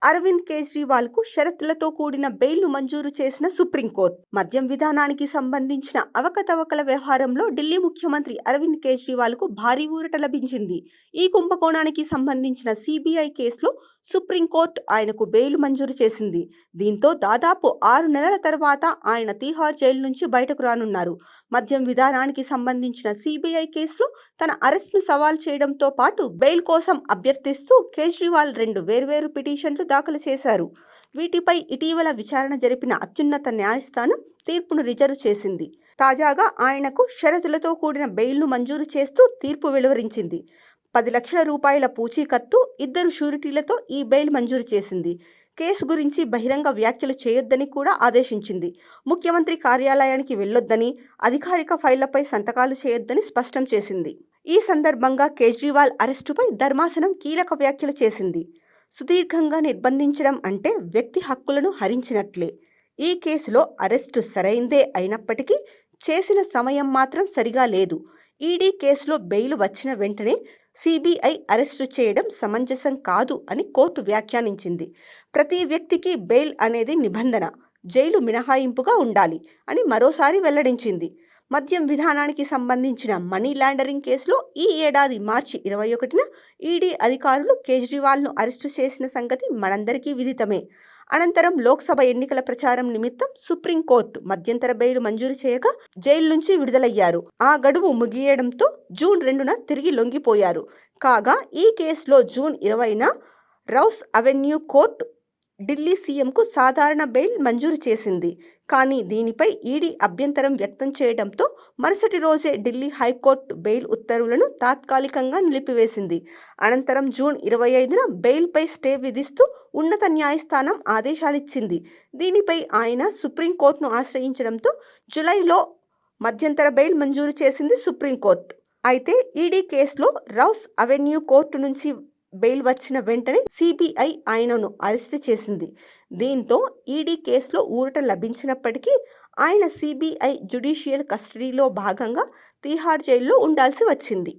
అరవింద్ కేజ్రీవాల్కు షరతులతో కూడిన బెయిల్ను మంజూరు చేసిన సుప్రీంకోర్టు. మద్యం విధానానికి సంబంధించిన అవకతవకల వ్యవహారంలో ఢిల్లీ ముఖ్యమంత్రి అరవింద్ కేజ్రీవాల్కు భారీ ఊరట లభించింది. ఈ కుంభకోణానికి సంబంధించిన సిబిఐ కేసులో సుప్రీంకోర్టు ఆయనకు బెయిల్ మంజూరు చేసింది. దీంతో దాదాపు 6 నెలల తర్వాత ఆయన తీహార్ జైలు నుంచి బయటకు రానున్నారు. మద్యం విధానానికి సంబంధించిన సిబిఐ కేసులో తన అరెస్ట్ను సవాల్ చేయడంతో పాటు బెయిల్ కోసం అభ్యర్థిస్తూ కేజ్రీవాల్ 2 వేర్వేరు పిటిషన్లు దాఖలు చేశారు. వీటిపై ఇటీవల విచారణ జరిపిన అత్యున్నత న్యాయస్థానం తీర్పును రిజర్వ్ చేసింది. తాజాగా ఆయనకు షరతులతో కూడిన బెయిల్ను మంజూరు చేస్తూ తీర్పు వెలువరించింది. 10 లక్షల రూపాయల పూచీకత్తు, 2 షూరిటీలతో ఈ బెయిల్ మంజూరు చేసింది. కేసు గురించి బహిరంగ వ్యాఖ్యలు చేయొద్దని కూడా ఆదేశించింది. ముఖ్యమంత్రి కార్యాలయానికి వెళ్లొద్దని, అధికారిక ఫైళ్లపై సంతకాలు చేయొద్దని స్పష్టం చేసింది. ఈ సందర్భంగా కేజ్రీవాల్ అరెస్టుపై ధర్మాసనం కీలక వ్యాఖ్యలు చేసింది. సుదీర్ఘంగా నిర్బంధించడం అంటే వ్యక్తి హక్కులను హరించినట్లే. ఈ కేసులో అరెస్టు సరైందే అయినప్పటికీ చేసిన సమయం మాత్రం సరిగా లేదు. ఈడీ కేసులో బెయిల్ వచ్చిన వెంటనే సిబిఐ అరెస్టు చేయడం సమంజసం కాదు అని కోర్టు వ్యాఖ్యానించింది. ప్రతి వ్యక్తికి బెయిల్ అనేది నిబంధన, జైలు మినహాయింపుగా ఉండాలి అని మరోసారి వెల్లడించింది. మద్యం విధానానికి సంబంధించిన మనీ లాండరింగ్ కేసులో ఈ ఏడాది మార్చి 21న ఈడీ అధికారులు కేజ్రీవాల్ను అరెస్టు చేసిన సంగతి మనందరికీ విదితమే. అనంతరం లోక్సభ ఎన్నికల ప్రచారం నిమిత్తం సుప్రీంకోర్టు మధ్యంతర బెయిల్ మంజూరు చేయగా జైలు నుంచి విడుదలయ్యారు. ఆ గడువు ముగియడంతో జూన్ 2న తిరిగి లొంగిపోయారు. కాగా ఈ కేసులో జూన్ 20న రౌస్ అవెన్యూ కోర్టు ఢిల్లీ సీఎంకు సాధారణ బెయిల్ మంజూరు చేసింది. కానీ దీనిపై ఈడీ అభ్యంతరం వ్యక్తం చేయడంతో మరుసటి రోజే ఢిల్లీ హైకోర్టు బెయిల్ ఉత్తర్వులను తాత్కాలికంగా నిలిపివేసింది. అనంతరం జూన్ 25న బెయిల్పై స్టే విధిస్తూ ఉన్నత న్యాయస్థానం ఆదేశాలిచ్చింది. దీనిపై ఆయన సుప్రీంకోర్టును ఆశ్రయించడంతో జూలైలో మధ్యంతర బెయిల్ మంజూరు చేసింది సుప్రీంకోర్టు. అయితే ఈడీ కేసులో రౌస్ అవెన్యూ కోర్టు నుంచి బెయిల్ వచ్చిన వెంటనే సిబిఐ ఆయనను అరెస్టు చేసింది. దీంతో ఈడీ కేసులో ఊరట లభించినప్పటికీ ఆయన సిబిఐ జ్యుడిషియల్ కస్టడీలో భాగంగా తీహార్ జైల్లో ఉండాల్సి వచ్చింది.